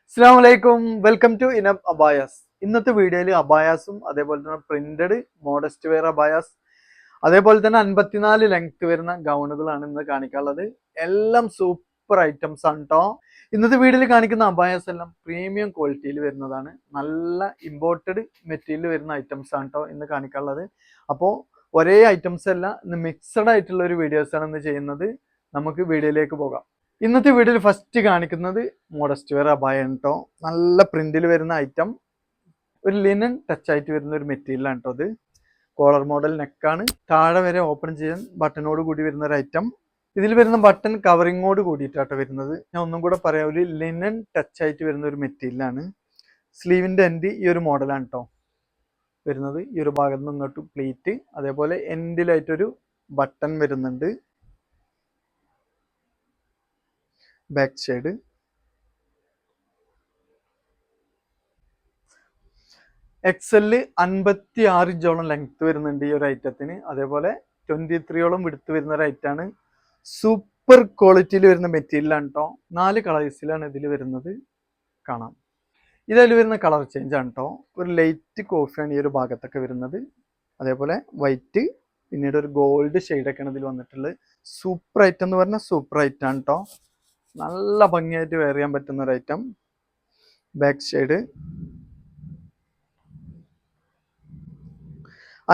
അസ്സലാമു അലൈക്കും welcome to ഇനബ് abayas. ഇന്നത്തെ വീഡിയോയിൽ അബായാസും അതേപോലെ തന്നെ പ്രിന്റഡ് മോഡസ്റ്റ് വെയർ അബായാസ് അതേപോലെ തന്നെ 54 ലെങ്ത് വരുന്ന ഗൗണുകളാണ് ഇന്ന് കാണിക്കാനുള്ളത്. എല്ലാം സൂപ്പർ ഐറ്റംസ് ആണ് കേട്ടോ. ഇന്നത്തെ വീഡിയോയിൽ കാണിക്കുന്ന അബായാസ് എല്ലാം പ്രീമിയം ക്വാളിറ്റിയിൽ വരുന്നതാണ്. നല്ല ഇമ്പോർട്ടഡ് മെറ്റീരിയൽ വരുന്ന ഐറ്റംസ് ആണ് കേട്ടോ ഇന്ന് കാണിക്കാനുള്ളത്. അപ്പോൾ ഒരേ ഐറ്റംസ് അല്ല, ഇന്ന് മിക്സഡ് ആയിട്ടുള്ള ഒരു വീഡിയോസ് ആണ് ഇന്ന് ചെയ്യുന്നത്. നമുക്ക് വീഡിയോയിലേക്ക് പോകാം. ഇന്നത്തെ വീഡിയോയിൽ ഫസ്റ്റ് കാണിക്കുന്നത് മോഡസ്റ്റ് വെയർ അബായ കേട്ടോ. നല്ല പ്രിന്റിൽ വരുന്ന ഐറ്റം, ഒരു ലിനൻ ടച്ച് ആയിട്ട് വരുന്ന ഒരു മെറ്റീരിയൽ ആണ് കേട്ടോ. അത് കോളർ മോഡൽ നെക്കാണ്, താഴെ വരെ ഓപ്പൺ ചെയ്യാൻ ബട്ടനോട് കൂടി വരുന്ന ഒരു ഐറ്റം. ഇതിൽ വരുന്ന ബട്ടൺ കവറിങ്ങോട് കൂടിയിട്ടാട്ടോ വരുന്നത്. ഞാൻ ഒന്നും കൂടെ പറയാം, ഒരു ലിനൻ ടച്ച് ആയിട്ട് വരുന്ന ഒരു മെറ്റീരിയലാണ്. സ്ലീവിന്റെ എൻഡ് ഈ ഒരു മോഡലാണ് കേട്ടോ വരുന്നത്. ഈ ഒരു ഭാഗത്ത് നിന്ന് ഇങ്ങോട്ട് പ്ലീറ്റ്, അതേപോലെ എൻഡിലായിട്ടൊരു ബട്ടൺ വരുന്നുണ്ട്. ബാക്ക് സൈഡ് എക്സെല് 56 ഇഞ്ചോളം ലെങ്ത് വരുന്നുണ്ട് ഈ ഒരു ഐറ്റത്തിന്. അതേപോലെ 23ഓളം വിടുത്ത് വരുന്ന ഒരു ഐറ്റാണ്. സൂപ്പർ ക്വാളിറ്റിയിൽ വരുന്ന മെറ്റീരിയൽ ആണ് കേട്ടോ. 4 കളേഴ്സിലാണ് ഇതിൽ വരുന്നത്, കാണാം. ഇതിൽ വരുന്ന കളർ ചേഞ്ച് ആണ് കേട്ടോ. ഒരു ലൈറ്റ് കോഫിയാണ് ഈ ഒരു ഭാഗത്തൊക്കെ വരുന്നത്. അതേപോലെ വൈറ്റ്, പിന്നീട് ഒരു ഗോൾഡ് ഷെയ്ഡൊക്കെയാണ് ഇതിൽ വന്നിട്ടുള്ളത്. സൂപ്പർ ഐറ്റം എന്ന് പറഞ്ഞാൽ സൂപ്പർ ഐറ്റം ആണ് കേട്ടോ. നല്ല ഭംഗിയായിട്ട് വെയർ ചെയ്യാൻ പറ്റുന്ന ഒരു ഐറ്റം. ബാക്ക് സൈഡ്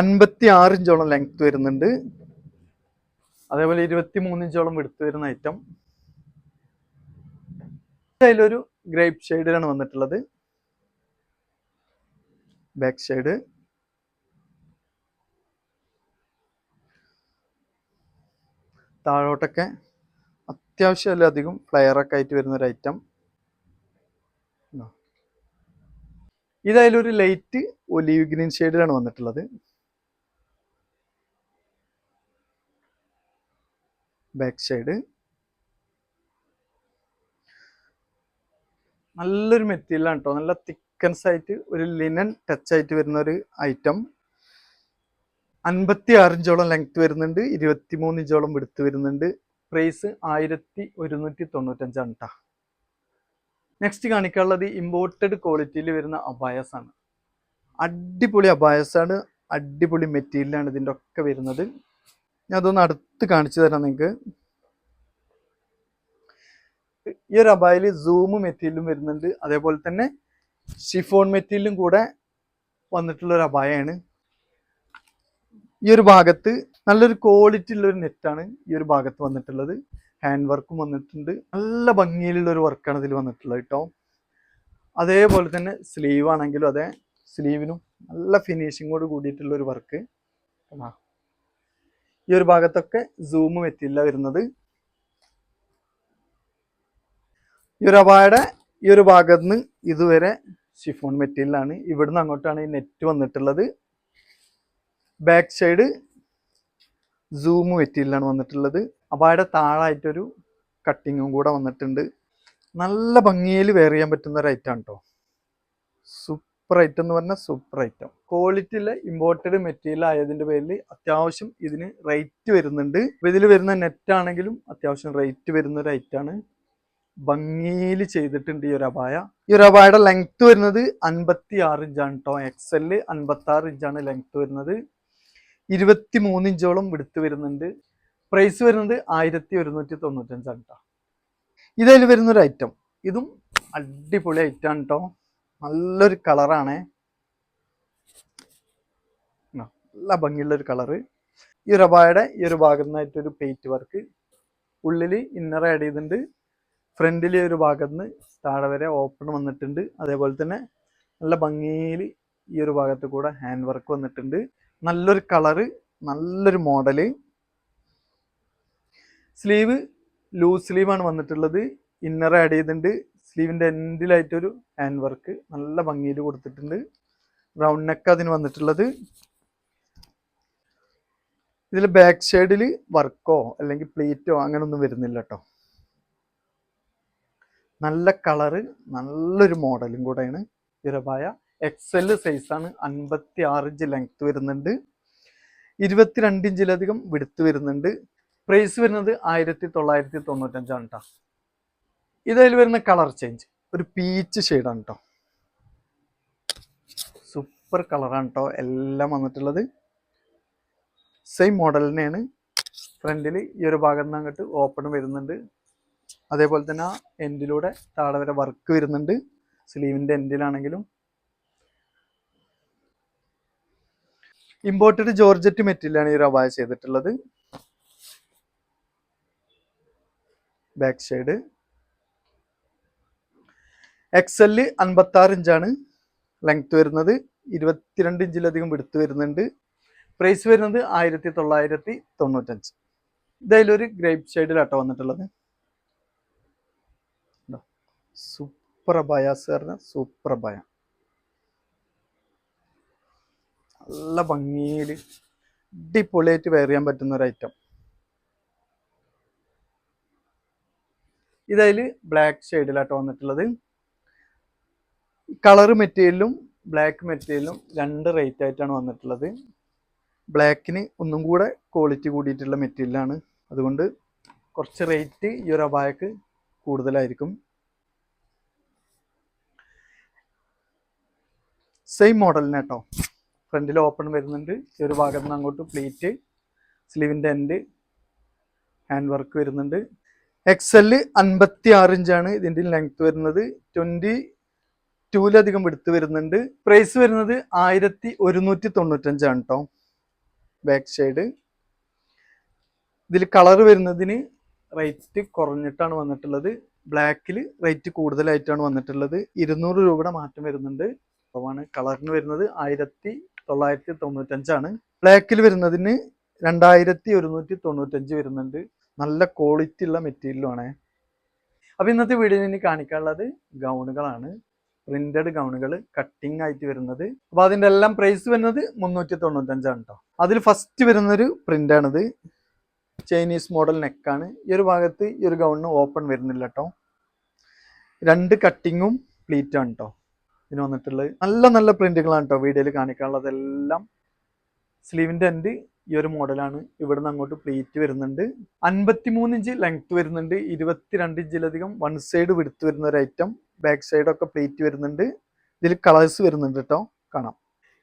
56 ഇഞ്ചോളം ലെങ്ത് വരുന്നുണ്ട്. അതേപോലെ 23 ഇഞ്ചോളം വിടുത്ത് വരുന്ന ഐറ്റം. അതിലൊരു ഗ്രേപ്പ് ഷെയ്ഡിലാണ് വന്നിട്ടുള്ളത്. ബാക്ക് സൈഡ് താഴോട്ടൊക്കെ അത്യാവശ്യം അധികം ഫ്ലയറൊക്കെ ആയിട്ട് വരുന്ന ഒരു ഐറ്റം. ഇതതിലൊരു ലൈറ്റ് ഒലീവ് ഗ്രീൻ ഷെയ്ഡിലാണ് വന്നിട്ടുള്ളത്. ബാക്ക് സൈഡ് നല്ലൊരു മെറ്റീരിയൽ ആണ് കേട്ടോ. നല്ല തിക്കൻസ് ആയിട്ട് ഒരു ലിനൻ ടച്ച് ആയിട്ട് വരുന്ന ഒരു ഐറ്റം. 56 ഇഞ്ചോളം ലെങ്ത് വരുന്നുണ്ട്, 23 ഇഞ്ചോളം വിടുത്ത് വരുന്നുണ്ട്. പ്രൈസ് 1195 ആണ് കേട്ടോ. നെക്സ്റ്റ് കാണിക്കാനുള്ളത് ഇമ്പോർട്ടഡ് ക്വാളിറ്റിയിൽ വരുന്ന അബായസ് ആണ്. അടിപൊളി അബായസ് ആണ്, അടിപൊളി മെറ്റീരിയലാണ് ഇതിൻ്റെ ഒക്കെ വരുന്നത്. ഞാൻ അതൊന്ന് അടുത്ത് കാണിച്ചു തരാം നിങ്ങൾക്ക്. ഈ ഒരു അബായിൽ സൂം മെറ്റീരിയലും വരുന്നുണ്ട്, അതേപോലെ തന്നെ ഷിഫോൺ മെറ്റീരിയലും കൂടെ വന്നിട്ടുള്ള ഒരു അബായാണ്. ഈ ഒരു ഭാഗത്ത് നല്ലൊരു ക്വാളിറ്റി ഉള്ള ഒരു നെറ്റാണ് ഈ ഒരു ഭാഗത്ത് വന്നിട്ടുള്ളത്. ഹാൻഡ് വർക്കും വന്നിട്ടുണ്ട്. നല്ല ഭംഗിയിലുള്ള ഒരു വർക്കാണ് ഇതിൽ വന്നിട്ടുള്ളത് കേട്ടോ. അതേപോലെ തന്നെ സ്ലീവ് ആണെങ്കിലും അതെ, സ്ലീവിനും നല്ല ഫിനിഷിങ്ങോട് കൂടിയിട്ടുള്ള ഒരു വർക്ക്. ഈ ഒരു ഭാഗത്തൊക്കെ സൂം മെറ്റീരിയല വരുന്നത്. ഈ ഒരു അബായുടെ ഈ ഒരു ഭാഗത്ത് നിന്ന് ഇതുവരെ ഷിഫോൺ മെറ്റീരിയലാണ്. ഇവിടുന്ന് അങ്ങോട്ടാണ് ഈ നെറ്റ് വന്നിട്ടുള്ളത്. ബാക്ക് സൈഡ് സൂം മെറ്റീരിയലാണ് വന്നിട്ടുള്ളത്. അബായുടെ താഴായിട്ടൊരു കട്ടിങ്ങും കൂടെ വന്നിട്ടുണ്ട്. നല്ല ഭംഗിയിൽ വെയർ ചെയ്യാൻ പറ്റുന്ന ഒരു ഐറ്റം ആണ് കേട്ടോ. സൂപ്പർ ഐറ്റം എന്ന് പറഞ്ഞാൽ സൂപ്പർ ഐറ്റം. ക്വാളിറ്റിയിലെ ഇമ്പോർട്ടഡ് മെറ്റീരിയൽ ആയതിൻ്റെ പേരിൽ അത്യാവശ്യം ഇതിന് റേറ്റ് വരുന്നുണ്ട്. ഇതിൽ വരുന്ന നെറ്റ് ആണെങ്കിലും അത്യാവശ്യം റേറ്റ് വരുന്ന ഒരു ഐറ്റാണ്. ഭംഗിയിൽ ചെയ്തിട്ടുണ്ട് ഈ ഒരു അബായ. ഈ ഒരു അബായയുടെ ലെങ്ത് വരുന്നത് 56 ഇഞ്ചാണ് കേട്ടോ. എക്സെല് 56 ഇഞ്ചാണ് ലെങ്ത് വരുന്നത്. 23 ഇഞ്ചോളം വിടുത്ത് വരുന്നുണ്ട്. പ്രൈസ് വരുന്നത് 1195 ആണ് കേട്ടോ. ഇതിൽ വരുന്നൊരു ഐറ്റം, ഇതും അടിപൊളി ഐറ്റം ആണ് കേട്ടോ. നല്ലൊരു കളറാണ്, നല്ല ഭംഗിയുള്ളൊരു കളറ്. ഈ ഒരു അബായയുടെ ഈ ഒരു ഭാഗത്ത് നിന്നായിട്ടൊരു പെയിന്റ് വർക്ക്, ഉള്ളിൽ ഇന്നർ ആഡ് ചെയ്തിട്ടുണ്ട്. ഫ്രണ്ടിൽ ഒരു ഭാഗത്ത് നിന്ന് താഴെ വരെ ഓപ്പൺ വന്നിട്ടുണ്ട്. അതേപോലെ തന്നെ നല്ല ഭംഗിയിൽ ഈ ഒരു ഭാഗത്ത് കൂടെ ഹാൻഡ് വർക്ക് വന്നിട്ടുണ്ട്. നല്ലൊരു കളറ്, നല്ലൊരു മോഡല്. സ്ലീവ് ലൂസ് സ്ലീവാണ് വന്നിട്ടുള്ളത്. ഇന്നർ ആഡ് ചെയ്തിട്ടുണ്ട്. സ്ലീവിൻ്റെ എൻഡിലായിട്ടൊരു ഹാൻഡ് വർക്ക് നല്ല ഭംഗിയിൽ കൊടുത്തിട്ടുണ്ട്. റൗണ്ട് നെക്ക് അതിന് വന്നിട്ടുള്ളത്. ഇതിൽ ബാക്ക് സൈഡിൽ വർക്കോ അല്ലെങ്കിൽ പ്ലീറ്റോ അങ്ങനൊന്നും വരുന്നില്ല കേട്ടോ. നല്ല കളറ്, നല്ലൊരു മോഡലും കൂടെയാണ് ഈ ഒരു അബായ. എക്സെല് സൈസാണ്, 56 ഇഞ്ച് ലെങ്ത് വരുന്നുണ്ട്, 22 ഇഞ്ചിലധികം വിടുത്ത് വരുന്നുണ്ട്. പ്രൈസ് വരുന്നത് 1995 ആണ് കേട്ടോ. ഇതിൽ വരുന്ന കളർ ചേഞ്ച്, ഒരു പീച്ച് ഷെയ്ഡാണ് കേട്ടോ. സൂപ്പർ കളറാണ് കേട്ടോ എല്ലാം വന്നിട്ടുള്ളത്. സെയിം മോഡൽ തന്നെയാണ്. ഫ്രണ്ടിൽ ഈ ഒരു ഭാഗത്ത് നിന്ന് അങ്ങോട്ട് ഓപ്പൺ വരുന്നുണ്ട്. അതേപോലെ തന്നെ ആ എൻഡിലൂടെ താഴെ വരെ വർക്ക് വരുന്നുണ്ട്. സ്ലീവിൻ്റെ എൻഡിലാണെങ്കിലും ഇമ്പോർട്ടഡ് ജോർജറ്റ് മെറ്റീരിയലാണ് ഈ ഒരു അബായ ചെയ്തിട്ടുള്ളത്. ബാക്ക് സൈഡ് XL 56 ഇഞ്ചാണ് ലെങ്ത് വരുന്നത്. 22 ഇഞ്ചിലധികം വിടുത്ത് വരുന്നുണ്ട്. പ്രൈസ് വരുന്നത് 1995. ഇതതിലൊരു ഗ്രേപ്പ് ഷെയ്ഡിലാട്ടോ വന്നിട്ടുള്ളത്. സൂപ്പർ അബായാസ് പറഞ്ഞ സൂപ്പർ അബായ, നല്ല ഭംഗിയിൽ അടിപൊളിയായിട്ട് വെയർ ചെയ്യാൻ പറ്റുന്ന ഒരു ഐറ്റം. ഇതതിൽ ബ്ലാക്ക് ഷെയ്ഡിലാട്ടോ വന്നിട്ടുള്ളത്. കളർ മെറ്റീരിയലും ബ്ലാക്ക് മെറ്റീരിയലും രണ്ട് റേറ്റ് ആയിട്ടാണ് വന്നിട്ടുള്ളത്. ബ്ലാക്കിന് ഒന്നും കൂടെ ക്വാളിറ്റി കൂടിയിട്ടുള്ള മെറ്റീരിയലാണ്. അതുകൊണ്ട് കുറച്ച് റേറ്റ് ഈ ഒരു അബായക്ക് കൂടുതലായിരിക്കും. സെയിം മോഡലിന് കേട്ടോ. ഫ്രണ്ടിൽ ഓപ്പൺ വരുന്നുണ്ട്. ഈ ഒരു ഭാഗത്ത് നിന്ന് അങ്ങോട്ട് പ്ലീറ്റ്, സ്ലീവിൻ്റെ എൻഡ്, ഹാൻഡ് വർക്ക് വരുന്നുണ്ട്. XL 56 ഇഞ്ചാണ് ഇതിൻ്റെ ലെങ്ത് വരുന്നത്. 22 വിടുത്ത് വരുന്നുണ്ട്. പ്രൈസ് വരുന്നത് 1195 കേട്ടോ. ബാക്ക് സൈഡ് ഇതിൽ കളർ വരുന്നതിന് റേറ്റ് കുറഞ്ഞിട്ടാണ് വന്നിട്ടുള്ളത്. ബ്ലാക്കിൽ റേറ്റ് കൂടുതലായിട്ടാണ് വന്നിട്ടുള്ളത്. 200 രൂപയുടെ മാറ്റം വരുന്നുണ്ട്. കുറവാണ്. കളറിന് വരുന്നത് 1995 ആണ്. ബ്ലാക്കിൽ വരുന്നതിന് 2195 വരുന്നുണ്ട്. നല്ല ക്വാളിറ്റി ഉള്ള മെറ്റീരിയലുമാണ്. അപ്പോൾ ഇന്നത്തെ വീഡിയോയിൽ ഇനി കാണിക്കാനുള്ളത് ഗൗണുകളാണ്. പ്രിന്റഡ് ഗൗണുകൾ കട്ടിങ് ആയിട്ട് വരുന്നത്. അപ്പോൾ അതിൻ്റെ എല്ലാം പ്രൈസ് വരുന്നത് 395 ആണ് കേട്ടോ. അതിൽ ഫസ്റ്റ് വരുന്നൊരു പ്രിന്റാണിത്. ചൈനീസ് മോഡൽ നെക്കാണ്. ഈ ഒരു ഭാഗത്ത് ഈ ഒരു ഗൗണിന് ഓപ്പൺ വരുന്നില്ല കേട്ടോ. രണ്ട് കട്ടിങ്ങും പ്ലീറ്റാണ് കേട്ടോ ഇതിന് വന്നിട്ടുള്ളത്. നല്ല നല്ല പ്രിന്റുകളാണ് കേട്ടോ വീഡിയോയിൽ കാണിക്കാനുള്ളതെല്ലാം. സ്ലീവിൻ്റെ എൻഡ് ഈ ഒരു മോഡലാണ്. ഇവിടുന്ന് അങ്ങോട്ട് പ്ലീറ്റ് വരുന്നുണ്ട്. 53 ഇഞ്ച് ലെങ്ത് വരുന്നുണ്ട്. 22 ഇഞ്ചിലധികം വൺ സൈഡ് വിടുത്ത് വരുന്ന ഒരു ഐറ്റം. ബാക്ക് സൈഡൊക്കെ പ്ലീറ്റ് വരുന്നുണ്ട്. ഇതിൽ കളേഴ്സ് വരുന്നുണ്ട് കേട്ടോ, കാണാം.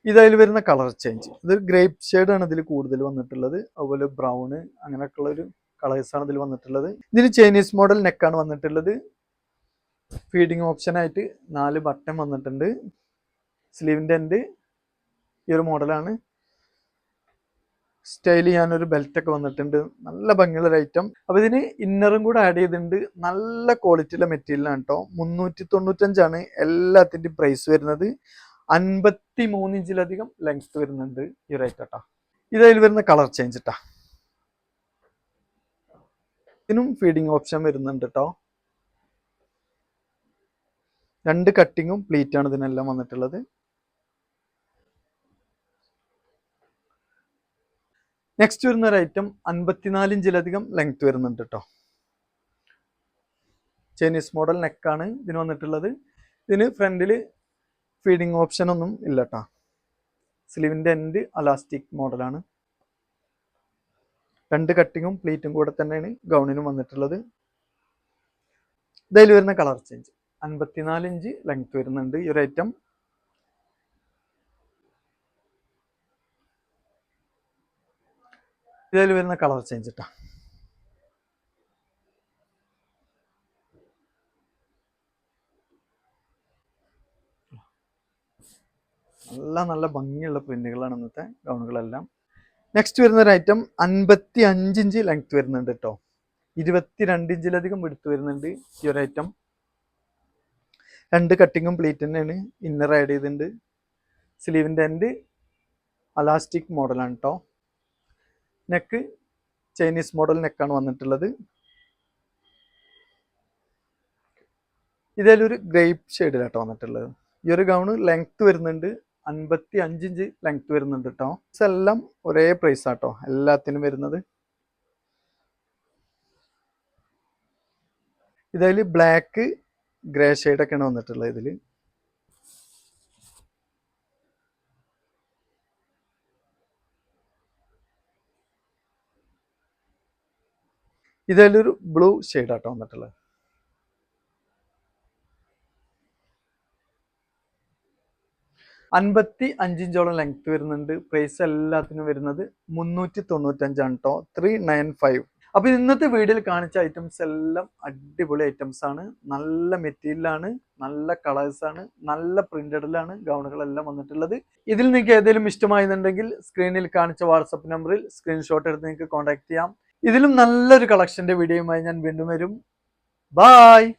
ഇതതിൽ വരുന്ന കളർ ചേഞ്ച്, ഇതൊരു ഗ്രേപ്പ് ഷെയ്ഡാണ് ഇതിൽ കൂടുതൽ വന്നിട്ടുള്ളത്. അതുപോലെ ബ്രൗണ് അങ്ങനെയൊക്കെയുള്ള ഒരു കളേഴ്സാണ് ഇതിൽ വന്നിട്ടുള്ളത്. ഇതിന് ചൈനീസ് മോഡൽ നെക്കാണ് വന്നിട്ടുള്ളത്. ഫീഡിങ് ഓപ്ഷനായിട്ട് 4 ബട്ടൺ വന്നിട്ടുണ്ട്. സ്ലീവിൻ്റെ എൻഡ് ഈ ഒരു മോഡലാണ്. സ്റ്റൈൽ ചെയ്യാനൊരു ബെൽറ്റൊക്കെ വന്നിട്ടുണ്ട്. നല്ല ഭംഗിയുള്ള ഒരു ഐറ്റം. അപ്പോൾ ഇതിന് ഇന്നറും കൂടെ ആഡ് ചെയ്തിട്ടുണ്ട്. നല്ല ക്വാളിറ്റിയുള്ള മെറ്റീരിയലാണ് കേട്ടോ. 395 എല്ലാത്തിൻ്റെയും പ്രൈസ് വരുന്നത്. 53 ഇഞ്ചിലധികം ലെങ്ത് വരുന്നുണ്ട് ഈ ഒരു ഐറ്റം കേട്ടോ. ഇതതിൽ വരുന്ന കളർ ചേഞ്ച് കേട്ടോ. ഇതിനും ഫീഡിങ് ഓപ്ഷൻ വരുന്നുണ്ട് കേട്ടോ. രണ്ട് കട്ടിങ്ങും പ്ലീറ്റാണ് ഇതിനെല്ലാം വന്നിട്ടുള്ളത്. നെക്സ്റ്റ് വരുന്ന ഒരു ഐറ്റം 54 ഇഞ്ചിലധികം ലെങ്ത് വരുന്നുണ്ട് കേട്ടോ. ചൈനീസ് മോഡൽ നെക്കാണ് ഇതിന് വന്നിട്ടുള്ളത്. ഇതിന് ഫ്രണ്ടിൽ ഫീഡിങ് ഓപ്ഷൻ ഒന്നും ഇല്ല കേട്ടോ. സ്ലീവിൻ്റെ എൻഡ് അലാസ്റ്റിക് മോഡലാണ്. രണ്ട് കട്ടിങ്ങും പ്ലീറ്റും കൂടെ തന്നെയാണ് ഗൗണിനും വന്നിട്ടുള്ളത്. ഇതിൽ വരുന്ന കളർ ചേഞ്ച് 54 ഇഞ്ച് ലെങ്ത് വരുന്നുണ്ട് ഈ ഒരു ഐറ്റം. ഇതിൽ വരുന്ന കളർ ചേഞ്ച് കേട്ടോ. നല്ല നല്ല ഭംഗിയുള്ള പ്രിന്റുകളാണ് ഇന്നത്തെ ഗൗണുകളെല്ലാം. നെക്സ്റ്റ് വരുന്ന ഒരു ഐറ്റം 55 ഇഞ്ച് ലെങ്ത് വരുന്നുണ്ട് കേട്ടോ. 22 ഇഞ്ചിലധികം എടുത്ത് വരുന്നുണ്ട് ഈ ഒരു ഐറ്റം. രണ്ട് കട്ടിങ്ങും പ്ലീറ്റ് തന്നെയാണ്. ഇന്നർ ആഡ് ചെയ്തിട്ടുണ്ട്. സ്ലീവിൻ്റെ എൻഡ് അലാസ്റ്റിക് മോഡലാണ് കേട്ടോ. നെക്ക് ചൈനീസ് മോഡൽ നെക്കാണ് വന്നിട്ടുള്ളത്. ഇതിലൊരു ഗ്രേപ്പ് ഷെയ്ഡിലാട്ടോ വന്നിട്ടുള്ളത്. ഈ ഒരു ഗൗണ് ലെങ്ത് വരുന്നുണ്ട് 55 ഇഞ്ച് ലെങ്ത് വരുന്നുണ്ട് കേട്ടോ. എല്ലാം ഒരേ പ്രൈസ് ആട്ടോ എല്ലാത്തിനും വരുന്നത്. ഇതിൽ ബ്ലാക്ക് ഗ്രേ ഷെയ്ഡൊക്കെയാണ് വന്നിട്ടുള്ളത്. ഇതിലൊരു ബ്ലൂ ഷെയ്ഡാട്ടോ വന്നിട്ടുള്ളത്. 55 ഇഞ്ചോളം ലെങ്ത് വരുന്നുണ്ട്. പ്രൈസ് എല്ലാത്തിനും വരുന്നത് 395 കേട്ടോ, 395. അപ്പൊ ഇന്നത്തെ വീഡിയോയിൽ കാണിച്ച ഐറ്റംസ് എല്ലാം അടിപൊളി ഐറ്റംസ് ആണ്. നല്ല മെറ്റീരിയലാണ്, നല്ല കളേഴ്സ് ആണ്, നല്ല പ്രിന്റഡിലാണ് ഗൗണുകളെല്ലാം വന്നിട്ടുള്ളത്. ഇതിൽ നിങ്ങൾക്ക് ഏതെങ്കിലും ഇഷ്ടമായെന്നുണ്ടെങ്കിൽ സ്ക്രീനിൽ കാണിച്ച വാട്സപ്പ് നമ്പറിൽ സ്ക്രീൻഷോട്ട് എടുത്ത് നിങ്ങൾക്ക് കോൺടാക്ട് ചെയ്യാം. ഇതിലും നല്ലൊരു കളക്ഷന്റെ വീഡിയോയുമായി ഞാൻ വീണ്ടും വരും. ബൈ.